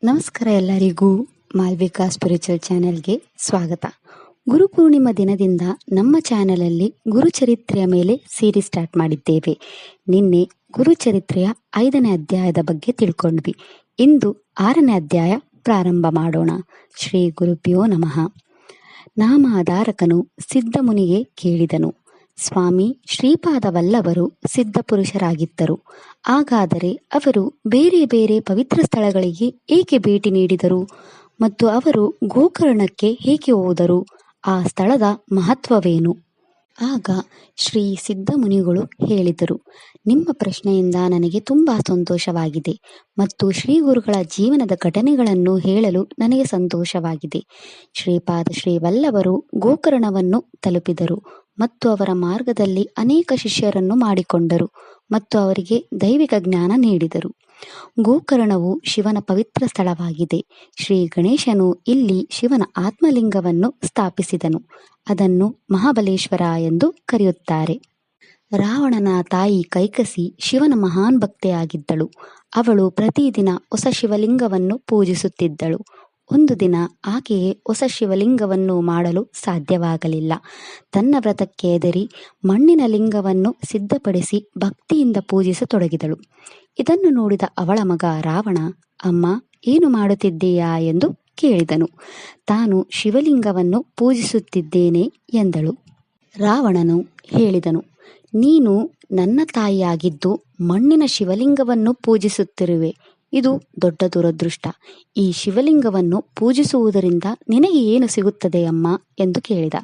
ನಮಸ್ಕಾರ ಎಲ್ಲರಿಗೂ. ಮಾಲ್ವಿಕಾ ಸ್ಪಿರಿಚುವಲ್ ಚಾನೆಲ್ಗೆ ಸ್ವಾಗತ. ಗುರುಪೂರ್ಣಿಮಾ ದಿನದಿಂದ ನಮ್ಮ ಚಾನೆಲಲ್ಲಿ ಗುರುಚರಿತ್ರೆಯ ಮೇಲೆ ಸೀರೀಸ್ ಸ್ಟಾರ್ಟ್ ಮಾಡಿದ್ದೇವೆ. ನಿನ್ನೆ ಗುರುಚರಿತ್ರೆಯ 5ನೇ ಅಧ್ಯಾಯದ ಬಗ್ಗೆ ತಿಳ್ಕೊಂಡ್ವಿ. ಇಂದು 6ನೇ ಅಧ್ಯಾಯ ಪ್ರಾರಂಭ ಮಾಡೋಣ. ಶ್ರೀ ಗುರುಭ್ಯೋ ನಮಃ. ನಾಮಾಧಾರಕನು ಸಿದ್ಧಮುನಿಗೆ ಕೇಳಿದನು, ಸ್ವಾಮಿ ಶ್ರೀಪಾದವಲ್ಲವರು ಸಿದ್ಧ ಪುರುಷರಾಗಿದ್ದರು. ಹಾಗಾದರೆ ಅವರು ಬೇರೆ ಬೇರೆ ಪವಿತ್ರ ಸ್ಥಳಗಳಿಗೆ ಏಕೆ ಭೇಟಿ ನೀಡಿದರು ಮತ್ತು ಅವರು ಗೋಕರ್ಣಕ್ಕೆ ಏಕೆ ಹೋದರು? ಆ ಸ್ಥಳದ ಮಹತ್ವವೇನು? ಆಗ ಶ್ರೀ ಸಿದ್ಧಮುನಿಗಳು ಹೇಳಿದರು, ನಿಮ್ಮ ಪ್ರಶ್ನೆಯಿಂದ ನನಗೆ ತುಂಬ ಸಂತೋಷವಾಗಿದೆ ಮತ್ತು ಶ್ರೀ ಗುರುಗಳ ಜೀವನದ ಘಟನೆಗಳನ್ನು ಹೇಳಲು ನನಗೆ ಸಂತೋಷವಾಗಿದೆ. ಶ್ರೀಪಾದ ಶ್ರೀವಲ್ಲವರು ಗೋಕರ್ಣವನ್ನು ತಲುಪಿದರು ಮತ್ತು ಅವರ ಮಾರ್ಗದಲ್ಲಿ ಅನೇಕ ಶಿಷ್ಯರನ್ನು ಮಾಡಿಕೊಂಡರು ಮತ್ತು ಅವರಿಗೆ ದೈವಿಕ ಜ್ಞಾನ ನೀಡಿದರು. ಗೋಕರ್ಣವು ಶಿವನ ಪವಿತ್ರ ಸ್ಥಳವಾಗಿದೆ. ಶ್ರೀ ಗಣೇಶನು ಇಲ್ಲಿ ಶಿವನ ಆತ್ಮಲಿಂಗವನ್ನು ಸ್ಥಾಪಿಸಿದನು. ಅದನ್ನು ಮಹಾಬಲೇಶ್ವರ ಎಂದು ಕರೆಯುತ್ತಾರೆ. ರಾವಣನ ತಾಯಿ ಕೈಕಸಿ ಶಿವನ ಮಹಾನ್ ಭಕ್ತೆಯಾಗಿದ್ದಳು. ಅವಳು ಪ್ರತಿದಿನ ಹೊಸ ಶಿವಲಿಂಗವನ್ನು ಪೂಜಿಸುತ್ತಿದ್ದಳು. ಒಂದು ದಿನ ಆಕೆಯೇ ಹೊಸ ಶಿವಲಿಂಗವನ್ನು ಮಾಡಲು ಸಾಧ್ಯವಾಗಲಿಲ್ಲ. ತನ್ನ ವ್ರತಕ್ಕೆ ಹೆದರಿ ಮಣ್ಣಿನ ಲಿಂಗವನ್ನು ಸಿದ್ಧಪಡಿಸಿ ಭಕ್ತಿಯಿಂದ ಪೂಜಿಸತೊಡಗಿದಳು. ಇದನ್ನು ನೋಡಿದ ಅವಳ ಮಗ ರಾವಣ, ಅಮ್ಮ ಏನು ಮಾಡುತ್ತಿದ್ದೀಯಾ ಎಂದು ಕೇಳಿದನು. ತಾನು ಶಿವಲಿಂಗವನ್ನು ಪೂಜಿಸುತ್ತಿದ್ದೇನೆ ಎಂದಳು. ರಾವಣನು ಹೇಳಿದನು, ನೀನು ನನ್ನ ತಾಯಿಯಾಗಿದ್ದು ಮಣ್ಣಿನ ಶಿವಲಿಂಗವನ್ನು ಪೂಜಿಸುತ್ತಿರುವೆ. ಇದು ದೊಡ್ಡ ದುರದೃಷ್ಟ. ಈ ಶಿವಲಿಂಗವನ್ನು ಪೂಜಿಸುವುದರಿಂದ ನಿನಗೆ ಏನು ಸಿಗುತ್ತದೆ ಅಮ್ಮ ಎಂದು ಕೇಳಿದ.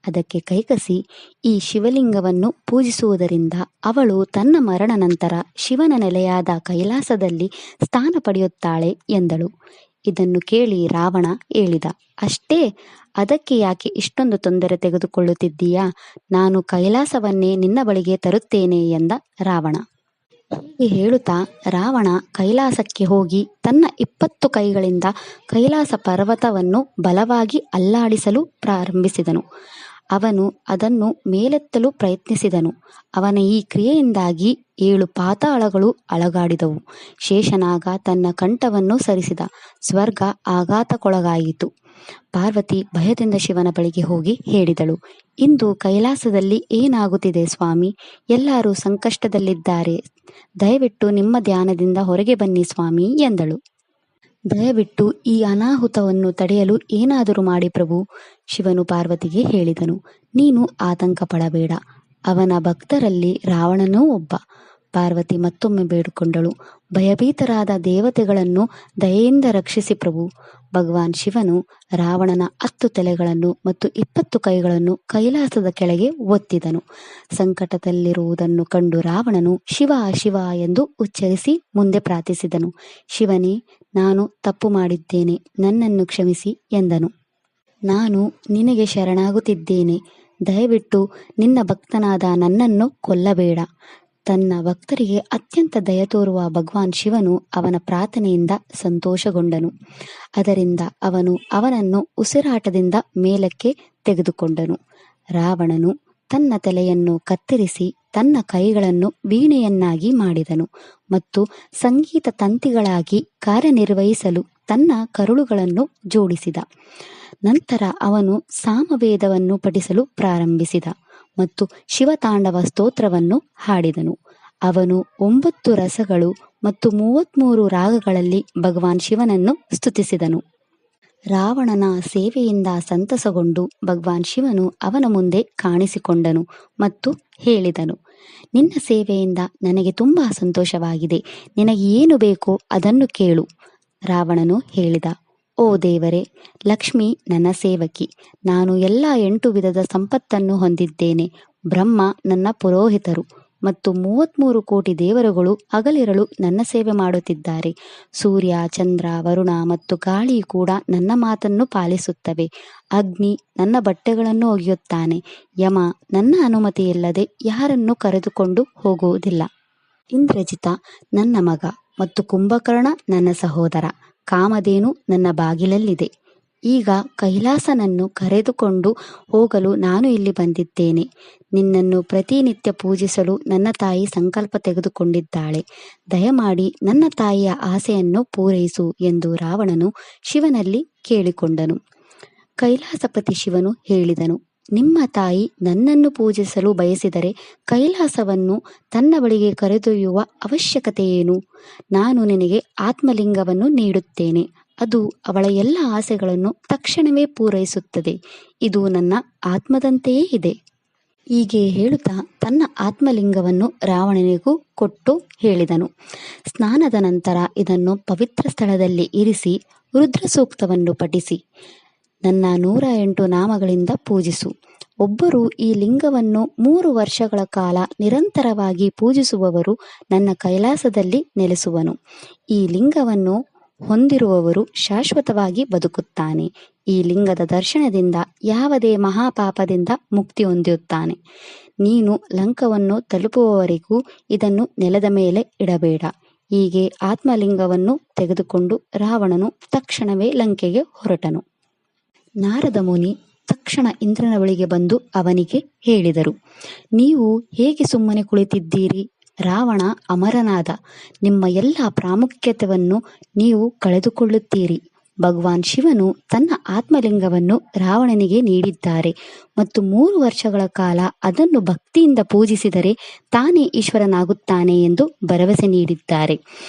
ಅದಕ್ಕೆ ಕೈಕಸಿ, ಈ ಶಿವಲಿಂಗವನ್ನು ಪೂಜಿಸುವುದರಿಂದ ಅವಳು ತನ್ನ ಮರಣ ನಂತರ ಶಿವನ ನೆಲೆಯಾದ ಕೈಲಾಸದಲ್ಲಿ ಸ್ಥಾನ ಪಡೆಯುತ್ತಾಳೆ ಎಂದಳು. ಇದನ್ನು ಕೇಳಿ ರಾವಣ ಹೇಳಿದ, ಅಷ್ಟೇ, ಅದಕ್ಕೆ ಯಾಕೆ ಇಷ್ಟೊಂದು ತೊಂದರೆ ತೆಗೆದುಕೊಳ್ಳುತ್ತಿದ್ದೀಯಾ? ನಾನು ಕೈಲಾಸವನ್ನೇ ನಿನ್ನ ಬಳಿಗೆ ತರುತ್ತೇನೆ ಎಂದ ರಾವಣ. ಹೀಗೆ ಹೇಳುತ್ತಾ ರಾವಣ ಕೈಲಾಸಕ್ಕೆ ಹೋಗಿ ತನ್ನ 20 ಕೈಗಳಿಂದ ಕೈಲಾಸ ಪರ್ವತವನ್ನು ಬಲವಾಗಿ ಅಲ್ಲಾಡಿಸಲು ಪ್ರಾರಂಭಿಸಿದನು. ಅವನು ಅದನ್ನು ಮೇಲೆತ್ತಲು ಪ್ರಯತ್ನಿಸಿದನು. ಅವನ ಈ ಕ್ರಿಯೆಯಿಂದಾಗಿ 7 ಪಾತಾಳಗಳು ಅಲಗಾಡಿದವು. ಶೇಷನಾಗ ತನ್ನ ಕಂಠವನ್ನು ಸರಿಸಿದ. ಸ್ವರ್ಗ ಆಘಾತಕ್ಕೊಳಗಾಯಿತು. ಪಾರ್ವತಿ ಭಯದಿಂದ ಶಿವನ ಬಳಿಗೆ ಹೋಗಿ ಹೇಳಿದಳು, ಇಂದು ಕೈಲಾಸದಲ್ಲಿ ಏನಾಗುತ್ತಿದೆ ಸ್ವಾಮಿ? ಎಲ್ಲರೂ ಸಂಕಷ್ಟದಲ್ಲಿದ್ದಾರೆ. ದಯವಿಟ್ಟು ನಿಮ್ಮ ಧ್ಯಾನದಿಂದ ಹೊರಗೆ ಬನ್ನಿ ಸ್ವಾಮಿ ಎಂದಳು. ದಯವಿಟ್ಟು ಈ ಅನಾಹುತವನ್ನು ತಡೆಯಲು ಏನಾದರೂ ಮಾಡಿ ಪ್ರಭು. ಶಿವನು ಪಾರ್ವತಿಗೆ ಹೇಳಿದನು, ನೀನು ಆತಂಕ ಪಡಬೇಡ. ಅವನ ಭಕ್ತರಲ್ಲಿ ರಾವಣನೂ ಒಬ್ಬ. ಪಾರ್ವತಿ ಮತ್ತೊಮ್ಮೆ ಬೇಡಿಕೊಂಡಳು, ಭಯಭೀತರಾದ ದೇವತೆಗಳನ್ನು ದಯೆಯಿಂದ ರಕ್ಷಿಸಿ ಪ್ರಭು. ಭಗವಾನ್ ಶಿವನು ರಾವಣನ 10 ತಲೆಗಳನ್ನು ಮತ್ತು 20 ಕೈಗಳನ್ನು ಕೈಲಾಸದ ಕೆಳಗೆ ಒತ್ತಿದನು. ಸಂಕಟದಲ್ಲಿರುವುದನ್ನು ಕಂಡು ರಾವಣನು ಶಿವ ಶಿವ ಎಂದು ಉಚ್ಚರಿಸಿ ಮುಂದೆ ಪ್ರಾರ್ಥಿಸಿದನು. ಶಿವನೇ, ನಾನು ತಪ್ಪು ಮಾಡಿದ್ದೇನೆ, ನನ್ನನ್ನು ಕ್ಷಮಿಸಿ ಎಂದನು. ನಾನು ನಿನಗೆ ಶರಣಾಗುತ್ತಿದ್ದೇನೆ. ದಯವಿಟ್ಟು ನಿನ್ನ ಭಕ್ತನಾದ ನನ್ನನ್ನು ಕೊಲ್ಲಬೇಡ. ತನ್ನ ಭಕ್ತರಿಗೆ ಅತ್ಯಂತ ದಯ ತೋರುವ ಭಗವಾನ್ ಶಿವನು ಅವನ ಪ್ರಾರ್ಥನೆಯಿಂದ ಸಂತೋಷಗೊಂಡನು. ಅದರಿಂದ ಅವನು ಅವನನ್ನು ಉಸಿರಾಟದಿಂದ ಮೇಲಕ್ಕೆ ತೆಗೆದುಕೊಂಡನು. ರಾವಣನು ತನ್ನ ತಲೆಯನ್ನು ಕತ್ತರಿಸಿ ತನ್ನ ಕೈಗಳನ್ನು ವೀಣೆಯನ್ನಾಗಿ ಮಾಡಿದನು ಮತ್ತು ಸಂಗೀತ ತಂತಿಗಳಾಗಿ ಕಾರ್ಯನಿರ್ವಹಿಸಲು ತನ್ನ ಕರುಳುಗಳನ್ನು ಜೋಡಿಸಿದ. ನಂತರ ಅವನು ಸಾಮವೇದವನ್ನು ಪಠಿಸಲು ಪ್ರಾರಂಭಿಸಿದ ಮತ್ತು ಶಿವತಾಂಡವ ಸ್ತೋತ್ರವನ್ನು ಹಾಡಿದನು. ಅವನು 9 ರಸಗಳು ಮತ್ತು 33 ರಾಗಗಳಲ್ಲಿ ಭಗವಾನ್ ಶಿವನನ್ನು ಸ್ತುತಿಸಿದನು. ರಾವಣನ ಸೇವೆಯಿಂದ ಸಂತಸಗೊಂಡು ಭಗವಾನ್ ಶಿವನು ಅವನ ಮುಂದೆ ಕಾಣಿಸಿಕೊಂಡನು ಮತ್ತು ಹೇಳಿದನು, ನಿನ್ನ ಸೇವೆಯಿಂದ ನನಗೆ ತುಂಬಾ ಸಂತೋಷವಾಗಿದೆ. ನಿನಗೆ ಏನು ಬೇಕೋ ಅದನ್ನು ಕೇಳು. ರಾವಣನು ಹೇಳಿದ, ಓ ದೇವರೇ, ಲಕ್ಷ್ಮಿ ನನ್ನ ಸೇವಕಿ. ನಾನು ಎಲ್ಲ 8 ವಿಧದ ಸಂಪತ್ತನ್ನು ಹೊಂದಿದ್ದೇನೆ. ಬ್ರಹ್ಮ ನನ್ನ ಪುರೋಹಿತರು ಮತ್ತು 33 ಕೋಟಿ ದೇವರುಗಳು ಹಗಲಿರಳು ನನ್ನ ಸೇವೆ ಮಾಡುತ್ತಿದ್ದಾರೆ. ಸೂರ್ಯ, ಚಂದ್ರ, ವರುಣ ಮತ್ತು ಗಾಳಿ ಕೂಡ ನನ್ನ ಮಾತನ್ನು ಪಾಲಿಸುತ್ತವೆ. ಅಗ್ನಿ ನನ್ನ ಬಟ್ಟೆಗಳನ್ನು ಒಗೆಯುತ್ತಾನೆ. ಯಮ ನನ್ನ ಅನುಮತಿಯಿಲ್ಲದೆ ಯಾರನ್ನು ಕರೆದುಕೊಂಡು ಹೋಗುವುದಿಲ್ಲ. ಇಂದ್ರಜಿತ ನನ್ನ ಮಗ ಮತ್ತು ಕುಂಭಕರ್ಣ ನನ್ನ ಸಹೋದರ. ಕಾಮಧೇನು ನನ್ನ ಬಾಗಿಲಲ್ಲಿದೆ. ಈಗ ಕೈಲಾಸನನ್ನು ಕರೆದುಕೊಂಡು ಹೋಗಲು ನಾನು ಇಲ್ಲಿ ಬಂದಿದ್ದೇನೆ. ನಿನ್ನನ್ನು ಪ್ರತಿನಿತ್ಯ ಪೂಜಿಸಲು ನನ್ನ ತಾಯಿ ಸಂಕಲ್ಪ ತೆಗೆದುಕೊಂಡಿದ್ದಾಳೆ. ದಯಮಾಡಿ ನನ್ನ ತಾಯಿಯ ಆಸೆಯನ್ನು ಪೂರೈಸು ಎಂದು ರಾವಣನು ಶಿವನಲ್ಲಿ ಕೇಳಿಕೊಂಡನು. ಕೈಲಾಸಪತಿ ಶಿವನು ಹೇಳಿದನು, ನಿಮ್ಮ ತಾಯಿ ನನ್ನನ್ನು ಪೂಜಿಸಲು ಬಯಸಿದರೆ ಕೈಲಾಸವನ್ನು ತನ್ನ ಬಳಿಗೆ ಕರೆದೊಯ್ಯುವ ಅವಶ್ಯಕತೆಯೇನು? ನಾನು ನಿನಗೆ ಆತ್ಮಲಿಂಗವನ್ನು ನೀಡುತ್ತೇನೆ. ಅದು ಅವಳ ಎಲ್ಲ ಆಸೆಗಳನ್ನು ತಕ್ಷಣವೇ ಪೂರೈಸುತ್ತದೆ. ಇದು ನನ್ನ ಆತ್ಮದಂತೆಯೇ ಇದೆ. ಹೀಗೆ ಹೇಳುತ್ತಾ ತನ್ನ ಆತ್ಮಲಿಂಗವನ್ನು ರಾವಣನಿಗೂ ಕೊಟ್ಟು ಹೇಳಿದನು. ಸ್ನಾನದ ನಂತರ ಇದನ್ನು ಪವಿತ್ರ ಸ್ಥಳದಲ್ಲಿ ಇರಿಸಿ ರುದ್ರ ಸೂಕ್ತವನ್ನು ಪಠಿಸಿ ನನ್ನ 108 ನಾಮಗಳಿಂದ ಪೂಜಿಸು. ಒಬ್ಬರು ಈ ಲಿಂಗವನ್ನು 3 ವರ್ಷಗಳ ಕಾಲ ನಿರಂತರವಾಗಿ ಪೂಜಿಸುವವರು ನನ್ನ ಕೈಲಾಸದಲ್ಲಿ ನೆಲೆಸುವನು. ಈ ಲಿಂಗವನ್ನು ಹೊಂದಿರುವವರು ಶಾಶ್ವತವಾಗಿ ಬದುಕುತ್ತಾನೆ. ಈ ಲಿಂಗದ ದರ್ಶನದಿಂದ ಯಾವುದೇ ಮಹಾಪಾಪದಿಂದ ಮುಕ್ತಿ ಹೊಂದುತ್ತಾನೆ. ನೀನು ಲಂಕವನ್ನು ತಲುಪುವವರೆಗೂ ಇದನ್ನು ನೆಲದ ಮೇಲೆ ಇಡಬೇಡ. ಹೀಗೆ ಆತ್ಮಲಿಂಗವನ್ನು ತೆಗೆದುಕೊಂಡು ರಾವಣನು ತಕ್ಷಣವೇ ಲಂಕೆಗೆ ಹೊರಟನು. ನಾರದ ಮುನಿ ತಕ್ಷಣ ಇಂದ್ರನ ಬಳಿಗೆ ಬಂದು ಅವನಿಗೆ ಹೇಳಿದರು, ನೀವು ಹೇಗೆ ಸುಮ್ಮನೆ ಕುಳಿತಿದ್ದೀರಿ? ರಾವಣ ಅಮರನಾದ. ನಿಮ್ಮ ಎಲ್ಲ ಪ್ರಾಮುಖ್ಯತೆಯನ್ನು ನೀವು ಕಳೆದುಕೊಳ್ಳುತ್ತೀರಿ. ಭಗವಾನ್ ಶಿವನು ತನ್ನ ಆತ್ಮಲಿಂಗವನ್ನು ರಾವಣನಿಗೆ ನೀಡಿದ್ದಾರೆ ಮತ್ತು 3 ವರ್ಷಗಳ ಕಾಲ ಅದನ್ನು ಭಕ್ತಿಯಿಂದ ಪೂಜಿಸಿದರೆ ತಾನೇ ಈಶ್ವರನಾಗುತ್ತಾನೆ ಎಂದು ಭರವಸೆ ನೀಡಿದ್ದಾರೆ.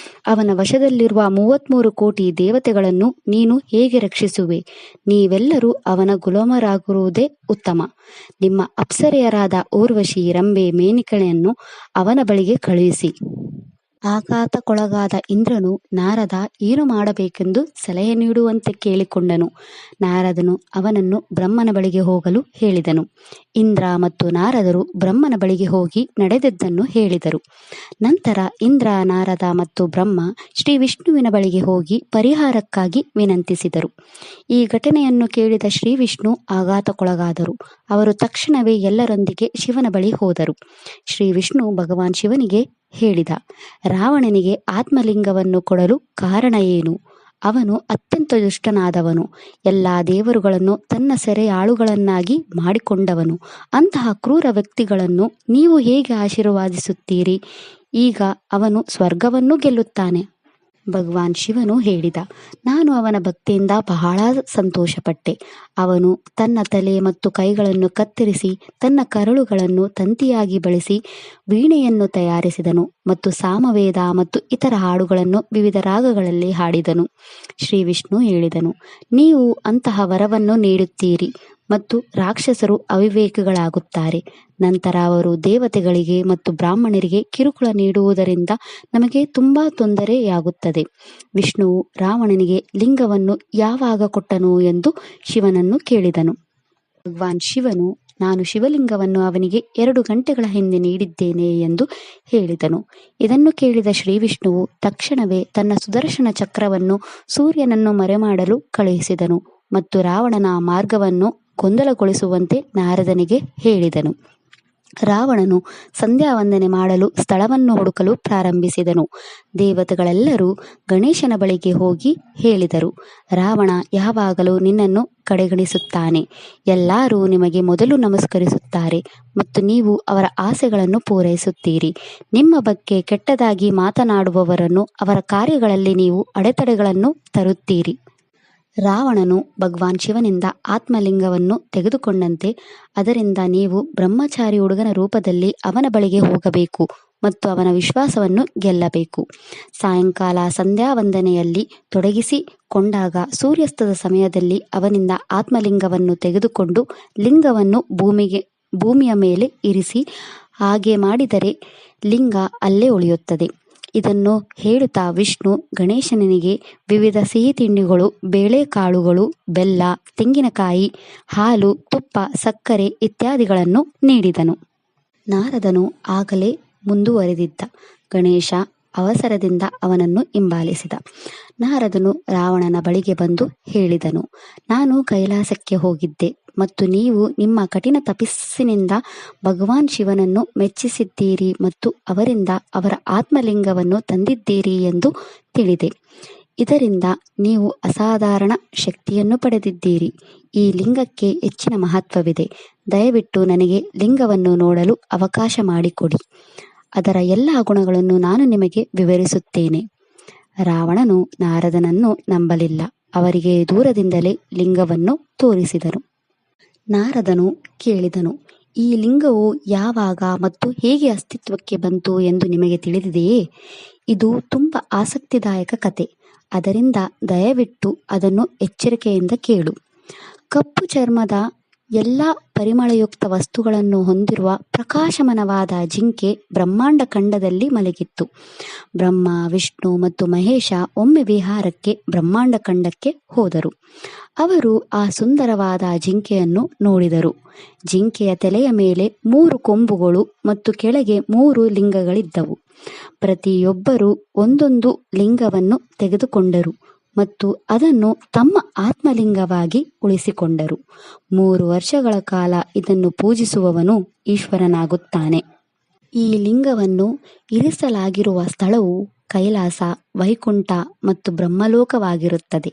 ಅವನ ವಶದಲ್ಲಿರುವ 33 ಕೋಟಿ ದೇವತೆಗಳನ್ನು ನೀನು ಹೇಗೆ ರಕ್ಷಿಸುವೆ? ನೀವೆಲ್ಲರೂ ಅವನ ಗುಲಾಮರಾಗಿರುವುದೇ ಉತ್ತಮ. ನಿಮ್ಮ ಅಪ್ಸರೆಯರಾದ ಊರ್ವಶಿ, ರಂಬೆ, ಮೇನಕೆಯನ್ನು ಅವನ ಬಳಿಗೆ ಕಳುಹಿಸಿ. ಆಘಾತಕ್ಕೊಳಗಾದ ಇಂದ್ರನು ನಾರದ ಏನು ಮಾಡಬೇಕೆಂದು ಸಲಹೆ ನೀಡುವಂತೆ ಕೇಳಿಕೊಂಡನು. ನಾರದನು ಅವನನ್ನು ಬ್ರಹ್ಮನ ಬಳಿಗೆ ಹೋಗಲು ಹೇಳಿದನು. ಇಂದ್ರ ಮತ್ತು ನಾರದರು ಬ್ರಹ್ಮನ ಬಳಿಗೆ ಹೋಗಿ ನಡೆದದ್ದನ್ನು ಹೇಳಿದರು. ನಂತರ ಇಂದ್ರ, ನಾರದ ಮತ್ತು ಬ್ರಹ್ಮ ಶ್ರೀ ವಿಷ್ಣುವಿನ ಬಳಿಗೆ ಹೋಗಿ ಪರಿಹಾರಕ್ಕಾಗಿ ವಿನಂತಿಸಿದರು. ಈ ಘಟನೆಯನ್ನು ಕೇಳಿದ ಶ್ರೀ ವಿಷ್ಣು ಆಘಾತಕ್ಕೊಳಗಾದರು. ಅವರು ತಕ್ಷಣವೇ ಎಲ್ಲರೊಂದಿಗೆ ಶಿವನ ಬಳಿ ಹೋದರು. ಶ್ರೀ ವಿಷ್ಣು ಭಗವಾನ್ ಶಿವನಿಗೆ ಹೇಳಿದ, ರಾವಣನಿಗೆ ಆತ್ಮಲಿಂಗವನ್ನು ಕೊಡಲು ಕಾರಣ ಏನು? ಅವನು ಅತ್ಯಂತ ದುಷ್ಟನಾದವನು. ಎಲ್ಲ ದೇವರುಗಳನ್ನು ತನ್ನ ಸೆರೆಯಾಳುಗಳನ್ನಾಗಿ ಮಾಡಿಕೊಂಡವನು. ಅಂತಹ ಕ್ರೂರ ವ್ಯಕ್ತಿಗಳನ್ನು ನೀವು ಹೇಗೆ ಆಶೀರ್ವಾದಿಸುತ್ತೀರಿ? ಈಗ ಅವನು ಸ್ವರ್ಗವನ್ನು ಗೆಲ್ಲುತ್ತಾನೆ. ಭಗವಾನ್ ಶಿವನು ಹೇಳಿದ, ನಾನು ಅವನ ಭಕ್ತಿಯಿಂದ ಬಹಳ ಸಂತೋಷಪಟ್ಟೆ. ಅವನು ತನ್ನ ತಲೆ ಮತ್ತು ಕೈಗಳನ್ನು ಕತ್ತರಿಸಿ ತನ್ನ ಕರಳುಗಳನ್ನು ತಂತಿಯಾಗಿ ಬಳಸಿ ವೀಣೆಯನ್ನು ತಯಾರಿಸಿದನು ಮತ್ತು ಸಾಮವೇದ ಮತ್ತು ಇತರ ಹಾಡುಗಳನ್ನು ವಿವಿಧ ರಾಗಗಳಲ್ಲಿ ಹಾಡಿದನು. ಶ್ರೀ ವಿಷ್ಣು ಹೇಳಿದನು, ನೀವು ಅಂತಹ ವರವನ್ನು ನೀಡುತ್ತೀರಿ ಮತ್ತು ರಾಕ್ಷಸರು ಅವಿವೇಕಿಗಳಾಗುತ್ತಾರೆ. ನಂತರ ಅವರು ದೇವತೆಗಳಿಗೆ ಮತ್ತು ಬ್ರಾಹ್ಮಣರಿಗೆ ಕಿರುಕುಳ ನೀಡುವುದರಿಂದ ನಮಗೆ ತುಂಬಾ ತೊಂದರೆಯಾಗುತ್ತದೆ. ವಿಷ್ಣುವು ರಾವಣನಿಗೆ ಲಿಂಗವನ್ನು ಯಾವಾಗ ಕೊಟ್ಟನು ಎಂದು ಶಿವನನ್ನು ಕೇಳಿದನು. ಭಗವಾನ್ ಶಿವನು, ನಾನು ಶಿವಲಿಂಗವನ್ನು ಅವನಿಗೆ 2 ಗಂಟೆಗಳ ಹಿಂದೆ ನೀಡಿದ್ದೇನೆ ಎಂದು ಹೇಳಿದನು. ಇದನ್ನು ಕೇಳಿದ ಶ್ರೀ ವಿಷ್ಣುವು ತಕ್ಷಣವೇ ತನ್ನ ಸುದರ್ಶನ ಚಕ್ರವನ್ನು ಸೂರ್ಯನನ್ನು ಮರೆಮಾಡಲು ಕಳುಹಿಸಿದನು ಮತ್ತು ರಾವಣನ ಮಾರ್ಗವನ್ನು ಗೊಂದಲಗೊಳಿಸುವಂತೆ ನಾರದನಿಗೆ ಹೇಳಿದನು. ರಾವಣನು ಸಂಧ್ಯಾ ವಂದನೆ ಮಾಡಲು ಸ್ಥಳವನ್ನು ಹುಡುಕಲು ಪ್ರಾರಂಭಿಸಿದನು. ದೇವತೆಗಳೆಲ್ಲರೂ ಗಣೇಶನ ಬಳಿಗೆ ಹೋಗಿ ಹೇಳಿದರು, ರಾವಣ ಯಾವಾಗಲೂ ನಿನ್ನನ್ನು ಕಡೆಗಣಿಸುತ್ತಾನೆ. ಎಲ್ಲರೂ ನಿಮಗೆ ಮೊದಲು ನಮಸ್ಕರಿಸುತ್ತಾರೆ ಮತ್ತು ನೀವು ಅವರ ಆಸೆಗಳನ್ನು ಪೂರೈಸುತ್ತೀರಿ. ನಿಮ್ಮ ಬಗ್ಗೆ ಕೆಟ್ಟದಾಗಿ ಮಾತನಾಡುವವರನ್ನು, ಅವರ ಕಾರ್ಯಗಳಲ್ಲಿ ನೀವು ಅಡೆತಡೆಗಳನ್ನು ತರುತ್ತೀರಿ. ರಾವಣನು ಭಗವಾನ್ ಶಿವನಿಂದ ಆತ್ಮಲಿಂಗವನ್ನು ತೆಗೆದುಕೊಂಡಂತೆ ಅದರಿಂದ ನೀವು ಬ್ರಹ್ಮಚಾರಿ ಹುಡುಗನ ರೂಪದಲ್ಲಿ ಅವನ ಬಳಿಗೆ ಹೋಗಬೇಕು ಮತ್ತು ಅವನ ವಿಶ್ವಾಸವನ್ನು ಗೆಲ್ಲಬೇಕು. ಸಾಯಂಕಾಲ ಸಂಧ್ಯಾ ವಂದನೆಯಲ್ಲಿ ತೊಡಗಿಸಿಕೊಂಡಾಗ ಸೂರ್ಯಾಸ್ತದ ಸಮಯದಲ್ಲಿ ಅವನಿಂದ ಆತ್ಮಲಿಂಗವನ್ನು ತೆಗೆದುಕೊಂಡು ಲಿಂಗವನ್ನು ಭೂಮಿಯ ಮೇಲೆ ಇರಿಸಿ. ಹಾಗೆ ಮಾಡಿದರೆ ಲಿಂಗ ಅಲ್ಲೇ ಉಳಿಯುತ್ತದೆ. ಇದನ್ನು ಹೇಳುತ್ತಾ ವಿಷ್ಣು ಗಣೇಶನಿಗೆ ವಿವಿಧ ಸಿಹಿ ತಿಂಡಿಗಳು, ಬೇಳೆಕಾಳುಗಳು, ಬೆಲ್ಲ, ತೆಂಗಿನಕಾಯಿ, ಹಾಲು, ತುಪ್ಪ, ಸಕ್ಕರೆ ಇತ್ಯಾದಿಗಳನ್ನು ನೀಡಿದನು. ನಾರದನು ಆಗಲೇ ಮುಂದುವರೆದಿದ್ದ. ಗಣೇಶ ಅವಸರದಿಂದ ಅವನನ್ನು ಹಿಂಬಾಲಿಸಿದ. ನಾರದನು ರಾವಣನ ಬಳಿಗೆ ಬಂದು ಹೇಳಿದನು, ನಾನು ಕೈಲಾಸಕ್ಕೆ ಹೋಗಿದ್ದೆ ಮತ್ತು ನೀವು ನಿಮ್ಮ ಕಠಿಣ ತಪಸ್ಸಿನಿಂದ ಭಗವಾನ್ ಶಿವನನ್ನು ಮೆಚ್ಚಿಸಿದ್ದೀರಿ ಮತ್ತು ಅವರಿಂದ ಅವರ ಆತ್ಮಲಿಂಗವನ್ನು ತಂದಿದ್ದೀರಿ ಎಂದು ತಿಳಿದೆ. ಇದರಿಂದ ನೀವು ಅಸಾಧಾರಣ ಶಕ್ತಿಯನ್ನು ಪಡೆದಿದ್ದೀರಿ. ಈ ಲಿಂಗಕ್ಕೆ ಹೆಚ್ಚಿನ ಮಹತ್ವವಿದೆ. ದಯವಿಟ್ಟು ನನಗೆ ಲಿಂಗವನ್ನು ನೋಡಲು ಅವಕಾಶ ಮಾಡಿಕೊಡಿ. ಅದರ ಎಲ್ಲ ಗುಣಗಳನ್ನು ನಾನು ನಿಮಗೆ ವಿವರಿಸುತ್ತೇನೆ. ರಾವಣನು ನಾರದನನ್ನು ನಂಬಲಿಲ್ಲ. ಅವರಿಗೆ ದೂರದಿಂದಲೇ ಲಿಂಗವನ್ನು ತೋರಿಸಿದನು. ನಾರದನು ಕೇಳಿದನು, ಈ ಲಿಂಗವು ಯಾವಾಗ ಮತ್ತು ಹೇಗೆ ಅಸ್ತಿತ್ವಕ್ಕೆ ಬಂತು ಎಂದು ನಿಮಗೆ ತಿಳಿದಿದೆಯೇ? ಇದು ತುಂಬ ಆಸಕ್ತಿದಾಯಕ ಕತೆ. ಅದರಿಂದ ದಯವಿಟ್ಟು ಅದನ್ನು ಎಚ್ಚರಿಕೆಯಿಂದ ಕೇಳು. ಕಪ್ಪು ಚರ್ಮದ ಎಲ್ಲ ಪರಿಮಳಯುಕ್ತ ವಸ್ತುಗಳನ್ನು ಹೊಂದಿರುವ ಪ್ರಕಾಶಮಾನವಾದ ಜಿಂಕೆ ಬ್ರಹ್ಮಾಂಡ ಖಂಡದಲ್ಲಿ ಮಲಗಿತ್ತು. ಬ್ರಹ್ಮ, ವಿಷ್ಣು ಮತ್ತು ಮಹೇಶ ಒಮ್ಮೆ ವಿಹಾರಕ್ಕೆ ಬ್ರಹ್ಮಾಂಡ ಖಂಡಕ್ಕೆ ಹೋದರು. ಅವರು ಆ ಸುಂದರವಾದ ಜಿಂಕೆಯನ್ನು ನೋಡಿದರು. ಜಿಂಕೆಯ ತಲೆಯ ಮೇಲೆ 3 ಕೊಂಬುಗಳು ಮತ್ತು ಕೆಳಗೆ 3 ಲಿಂಗಗಳಿದ್ದವು. ಪ್ರತಿಯೊಬ್ಬರೂ ಒಂದೊಂದು ಲಿಂಗವನ್ನು ತೆಗೆದುಕೊಂಡರು ಮತ್ತು ಅದನ್ನು ತಮ್ಮ ಆತ್ಮಲಿಂಗವಾಗಿ ಉಳಿಸಿಕೊಂಡರು. 3 ವರ್ಷಗಳ ಕಾಲ ಇದನ್ನು ಪೂಜಿಸುವವನು ಈಶ್ವರನಾಗುತ್ತಾನೆ. ಈ ಲಿಂಗವನ್ನು ಇರಿಸಲಾಗಿರುವ ಸ್ಥಳವು ಕೈಲಾಸ, ವೈಕುಂಠ ಮತ್ತು ಬ್ರಹ್ಮಲೋಕವಾಗಿರುತ್ತದೆ.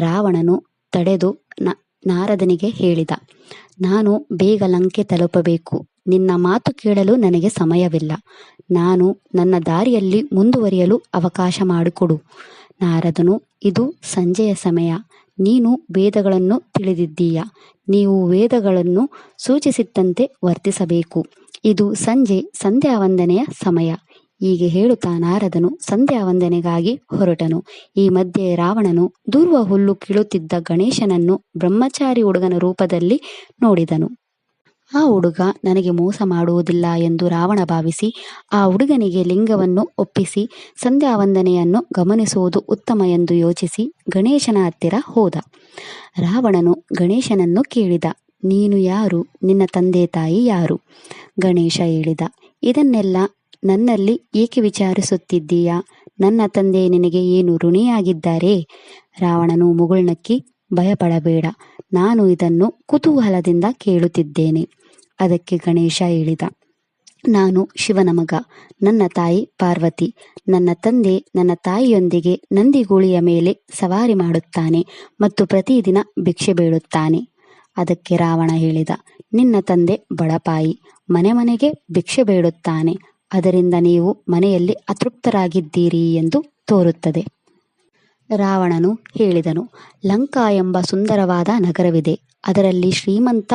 ರಾವಣನು ತಡೆದು ನಾರದನಿಗೆ ಹೇಳಿದ, ನಾನು ಬೇಗ ಲಂಕೆ ತಲುಪಬೇಕು. ನಿನ್ನ ಮಾತು ಕೇಳಲು ನನಗೆ ಸಮಯವಿಲ್ಲ. ನಾನು ನನ್ನ ದಾರಿಯಲ್ಲಿ ಮುಂದುವರಿಯಲು ಅವಕಾಶ ಮಾಡಿಕೊಡು. ನಾರದನು, ಇದು ಸಂಜೆಯ ಸಮಯ. ನೀನು ವೇದಗಳನ್ನು ತಿಳಿದಿದ್ದೀಯ. ನೀವು ವೇದಗಳನ್ನು ಸೂಚಿಸಿದಂತೆ ವರ್ತಿಸಬೇಕು. ಇದು ಸಂಧ್ಯಾ ವಂದನೆಯ ಸಮಯ. ಹೀಗೆ ಹೇಳುತ್ತಾ ನಾರದನು ಸಂಧ್ಯಾ ವಂದನೆಗಾಗಿ ಹೊರಟನು. ಈ ಮಧ್ಯೆ ರಾವಣನು ದೂರ್ವ ಹುಲ್ಲು ಕೀಳುತ್ತಿದ್ದ ಗಣೇಶನನ್ನು ಬ್ರಹ್ಮಚಾರಿ ಹುಡುಗನ ರೂಪದಲ್ಲಿ ನೋಡಿದನು. ಆ ಹುಡುಗ ನನಗೆ ಮೋಸ ಮಾಡುವುದಿಲ್ಲ ಎಂದು ರಾವಣ ಭಾವಿಸಿ ಆ ಹುಡುಗನಿಗೆ ಲಿಂಗವನ್ನು ಒಪ್ಪಿಸಿ ಸಂಧ್ಯಾ ವಂದನೆಯನ್ನು ಗಮನಿಸುವುದು ಉತ್ತಮ ಎಂದು ಯೋಚಿಸಿ ಗಣೇಶನ ಹತ್ತಿರ ಹೋದ. ರಾವಣನು ಗಣೇಶನನ್ನು ಕೇಳಿದ, ನೀನು ಯಾರು? ನಿನ್ನ ತಂದೆ ತಾಯಿ ಯಾರು? ಗಣೇಶ ಹೇಳಿದ, ಇದನ್ನೆಲ್ಲ ನನ್ನಲ್ಲಿ ಏಕೆ ವಿಚಾರಿಸುತ್ತಿದ್ದೀಯಾ? ನನ್ನ ತಂದೆ ನಿನಗೆ ಏನು ಋಣಿಯಾಗಿದ್ದಾರೆ? ರಾವಣನು ಮುಗುಳ್ನಕ್ಕಿ, ಭಯಪಡಬೇಡ, ನಾನು ಇದನ್ನು ಕುತೂಹಲದಿಂದ ಕೇಳುತ್ತಿದ್ದೇನೆ. ಅದಕ್ಕೆ ಗಣೇಶ ಹೇಳಿದ, ನಾನು ಶಿವನ ಮಗ. ನನ್ನ ತಾಯಿ ಪಾರ್ವತಿ. ನನ್ನ ತಂದೆ ನನ್ನ ತಾಯಿಯೊಂದಿಗೆ ನಂದಿಗೂಳಿಯ ಮೇಲೆ ಸವಾರಿ ಮಾಡುತ್ತಾನೆ ಮತ್ತು ಪ್ರತಿದಿನ ಭಿಕ್ಷೆ ಬೇಡುತ್ತಾನೆ. ಅದಕ್ಕೆ ರಾವಣ ಹೇಳಿದ, ನಿನ್ನ ತಂದೆ ಬಡಪಾಯಿ, ಮನೆ ಮನೆಗೆ ಭಿಕ್ಷೆ ಬೇಡುತ್ತಾನೆ. ಅದರಿಂದ ನೀವು ಮನೆಯಲ್ಲಿ ಅತೃಪ್ತರಾಗಿದ್ದೀರಿ ಎಂದು ತೋರುತ್ತದೆ. ರಾವಣನು ಹೇಳಿದನು, ಲಂಕಾ ಎಂಬ ಸುಂದರವಾದ ನಗರವಿದೆ. ಅದರಲ್ಲಿ ಶ್ರೀಮಂತ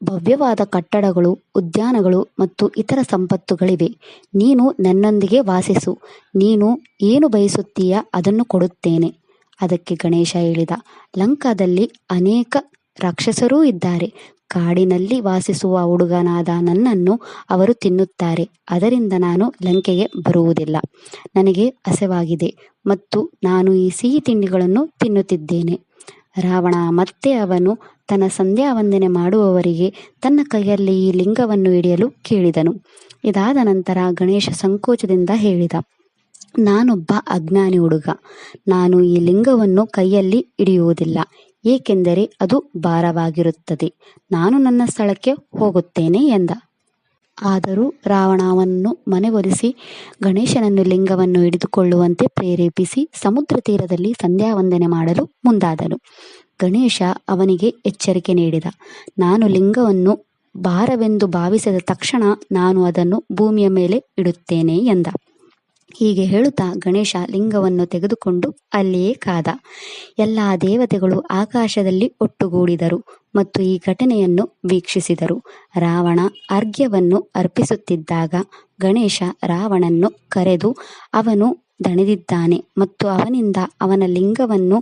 ಭವ್ಯವಾದ ಕಟ್ಟಡಗಳು, ಉದ್ಯಾನಗಳು ಮತ್ತು ಇತರ ಸಂಪತ್ತುಗಳಿವೆ. ನೀನು ನನ್ನೊಂದಿಗೆ ವಾಸಿಸು. ನೀನು ಏನು ಬಯಸುತ್ತೀಯಾ ಅದನ್ನು ಕೊಡುತ್ತೇನೆ. ಅದಕ್ಕೆ ಗಣೇಶ ಹೇಳಿದ, ಲಂಕಾದಲ್ಲಿ ಅನೇಕ ರಾಕ್ಷಸರೂ ಇದ್ದಾರೆ. ಕಾಡಿನಲ್ಲಿ ವಾಸಿಸುವ ಹುಡುಗನಾದ ನನ್ನನ್ನು ಅವರು ತಿನ್ನುತ್ತಾರೆ. ಅದರಿಂದ ನಾನು ಲಂಕೆಗೆ ಬರುವುದಿಲ್ಲ. ನನಗೆ ಹಸಿವಾಗಿದೆ ಮತ್ತು ನಾನು ಈ ಸಿಹಿ ತಿಂಡಿಗಳನ್ನು ತಿನ್ನುತ್ತಿದ್ದೇನೆ. ರಾವಣ ಮತ್ತೆ ಅವನು ತನ್ನ ಸಂಧ್ಯಾ ವಂದನೆ ಮಾಡುವವರಿಗೆ ತನ್ನ ಕೈಯಲ್ಲಿ ಈ ಲಿಂಗವನ್ನು ಹಿಡಿಯಲು ಕೇಳಿದನು. ಇದಾದ ನಂತರ ಗಣೇಶ ಸಂಕೋಚದಿಂದ ಹೇಳಿದ, ನಾನೊಬ್ಬ ಅಜ್ಞಾನಿ ಹುಡುಗ. ನಾನು ಈ ಲಿಂಗವನ್ನು ಕೈಯಲ್ಲಿ ಹಿಡಿಯುವುದಿಲ್ಲ, ಏಕೆಂದರೆ ಅದು ಭಾರವಾಗಿರುತ್ತದೆ. ನಾನು ನನ್ನ ಸ್ಥಳಕ್ಕೆ ಹೋಗುತ್ತೇನೆ ಎಂದ. ಆದರೂ ರಾವಣ ಅವನನ್ನು ಮನವೊಲಿಸಿ ಗಣೇಶನನ್ನು ಲಿಂಗವನ್ನು ಹಿಡಿದುಕೊಳ್ಳುವಂತೆ ಪ್ರೇರೇಪಿಸಿ ಸಮುದ್ರ ತೀರದಲ್ಲಿ ಸಂಧ್ಯಾ ವಂದನೆ ಮಾಡಲು ಮುಂದಾದನು. ಗಣೇಶ ಅವನಿಗೆ ಎಚ್ಚರಿಕೆ ನೀಡಿದ, ನಾನು ಲಿಂಗವನ್ನು ಭಾರವೆಂದು ಭಾವಿಸಿದ ತಕ್ಷಣ ನಾನು ಅದನ್ನು ಭೂಮಿಯ ಮೇಲೆ ಇಡುತ್ತೇನೆ ಎಂದ. ಹೀಗೆ ಹೇಳುತ್ತಾ ಗಣೇಶ ಲಿಂಗವನ್ನು ತೆಗೆದುಕೊಂಡು ಅಲ್ಲಿಯೇ ಕಾದ. ಎಲ್ಲ ದೇವತೆಗಳು ಆಕಾಶದಲ್ಲಿ ಒಟ್ಟುಗೂಡಿದರು ಮತ್ತು ಈ ಘಟನೆಯನ್ನು ವೀಕ್ಷಿಸಿದರು. ರಾವಣ ಅರ್ಘ್ಯವನ್ನು ಅರ್ಪಿಸುತ್ತಿದ್ದಾಗ ಗಣೇಶ ರಾವಣನ್ನು ಕರೆದು ಅವನು ದಣಿದಿದ್ದಾನೆ ಮತ್ತು ಅವನಿಂದ ಅವನ ಲಿಂಗವನ್ನು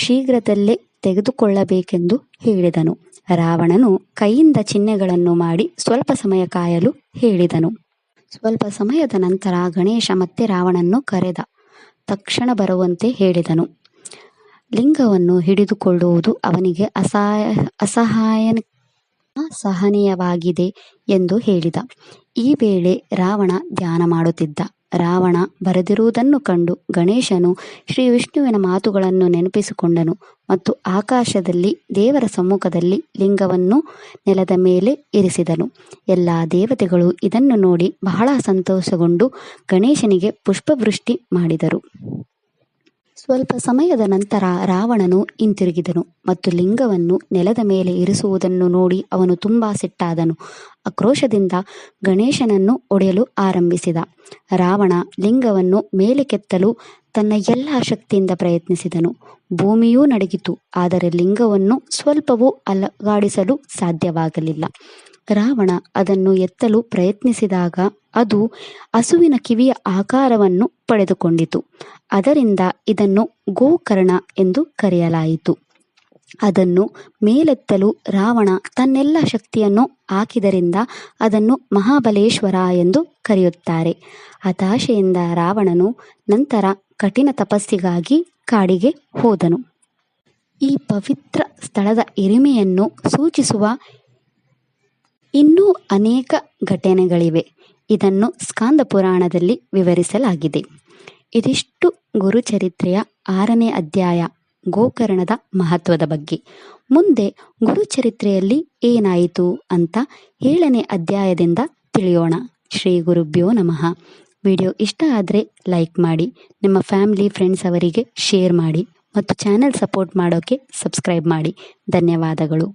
ಶೀಘ್ರದಲ್ಲೇ ತೆಗೆದುಕೊಳ್ಳಬೇಕೆಂದು ಹೇಳಿದನು. ರಾವಣನು ಕೈಯಿಂದ ಚಿಹ್ನೆಗಳನ್ನು ಮಾಡಿ ಸ್ವಲ್ಪ ಸಮಯ ಕಾಯಲು ಹೇಳಿದನು. ಸ್ವಲ್ಪ ಸಮಯದ ನಂತರ ಗಣೇಶ ಮತ್ತೆ ರಾವಣನ್ನು ಕರೆದ ತಕ್ಷಣ ಬರುವಂತೆ ಹೇಳಿದನು. ಲಿಂಗವನ್ನು ಹಿಡಿದುಕೊಳ್ಳುವುದು ಅವನಿಗೆ ಅಸಹನೀಯವಾಗಿದೆ ಎಂದು ಹೇಳಿದ. ಈ ವೇಳೆ ರಾವಣ ಧ್ಯಾನ ಮಾಡುತ್ತಿದ್ದ. ರಾವಣ ಬರೆದಿರುವುದನ್ನು ಕಂಡು ಗಣೇಶನು ಶ್ರೀ ವಿಷ್ಣುವಿನ ಮಾತುಗಳನ್ನು ನೆನಪಿಸಿಕೊಂಡನು ಮತ್ತು ಆಕಾಶದಲ್ಲಿ ದೇವರ ಸಮ್ಮುಖದಲ್ಲಿ ಲಿಂಗವನ್ನು ನೆಲದ ಮೇಲೆ ಇರಿಸಿದನು. ಎಲ್ಲ ದೇವತೆಗಳು ಇದನ್ನು ನೋಡಿ ಬಹಳ ಸಂತೋಷಗೊಂಡು ಗಣೇಶನಿಗೆ ಪುಷ್ಪವೃಷ್ಟಿ ಮಾಡಿದರು. ಸ್ವಲ್ಪ ಸಮಯದ ನಂತರ ರಾವಣನು ಹಿಂತಿರುಗಿದನು ಮತ್ತು ಲಿಂಗವನ್ನು ನೆಲದ ಮೇಲೆ ಇರಿಸುವುದನ್ನು ನೋಡಿ ಅವನು ತುಂಬಾ ಸಿಟ್ಟಾದನು. ಆಕ್ರೋಶದಿಂದ ಗಣೇಶನನ್ನು ಒಡೆಯಲು ಆರಂಭಿಸಿದ. ರಾವಣ ಲಿಂಗವನ್ನು ಮೇಲಕ್ಕೆತ್ತಲು ತನ್ನ ಎಲ್ಲ ಶಕ್ತಿಯಿಂದ ಪ್ರಯತ್ನಿಸಿದನು. ಭೂಮಿಯೂ ನಡುಗಿತು, ಆದರೆ ಲಿಂಗವನ್ನು ಸ್ವಲ್ಪವೂ ಅಲುಗಾಡಿಸಲು ಸಾಧ್ಯವಾಗಲಿಲ್ಲ. ರಾವಣ ಅದನ್ನು ಎತ್ತಲು ಪ್ರಯತ್ನಿಸಿದಾಗ ಅದು ಹಸುವಿನ ಕಿವಿಯ ಆಕಾರವನ್ನು ಪಡೆದುಕೊಂಡಿತು. ಅದರಿಂದ ಇದನ್ನು ಗೋಕರ್ಣ ಎಂದು ಕರೆಯಲಾಯಿತು. ಅದನ್ನು ಮೇಲೆತ್ತಲು ರಾವಣ ತನ್ನೆಲ್ಲ ಶಕ್ತಿಯನ್ನು ಹಾಕಿದ್ದರಿಂದ ಅದನ್ನು ಮಹಾಬಲೇಶ್ವರ ಎಂದು ಕರೆಯುತ್ತಾರೆ. ಹತಾಶೆಯಿಂದ ರಾವಣನು ನಂತರ ಕಠಿಣ ತಪಸ್ಸಿಗಾಗಿ ಕಾಡಿಗೆ ಹೋದನು. ಈ ಪವಿತ್ರ ಸ್ಥಳದ ಹಿರಿಮೆಯನ್ನು ಸೂಚಿಸುವ ಇನ್ನೂ ಅನೇಕ ಘಟನೆಗಳಿವೆ. ಇದನ್ನು ಸ್ಕಾಂದ ಪುರಾಣದಲ್ಲಿ ವಿವರಿಸಲಾಗಿದೆ. ಇದಿಷ್ಟು ಗುರುಚರಿತ್ರೆಯ 6ನೇ ಅಧ್ಯಾಯ, ಗೋಕರ್ಣದ ಮಹತ್ವದ ಬಗ್ಗೆ. ಮುಂದೆ ಗುರುಚರಿತ್ರೆಯಲ್ಲಿ ಏನಾಯಿತು ಅಂತ 7ನೇ ಅಧ್ಯಾಯದಿಂದ ತಿಳಿಯೋಣ. ಶ್ರೀ ಗುರುಭ್ಯೋ ನಮಃ. ವಿಡಿಯೋ ಇಷ್ಟ ಆದರೆ ಲೈಕ್ ಮಾಡಿ, ನಿಮ್ಮ ಫ್ಯಾಮಿಲಿ ಫ್ರೆಂಡ್ಸ್ ಅವರಿಗೆ ಶೇರ್ ಮಾಡಿ ಮತ್ತು ಚಾನೆಲ್ ಸಪೋರ್ಟ್ ಮಾಡೋಕ್ಕೆ ಸಬ್ಸ್ಕ್ರೈಬ್ ಮಾಡಿ. ಧನ್ಯವಾದಗಳು.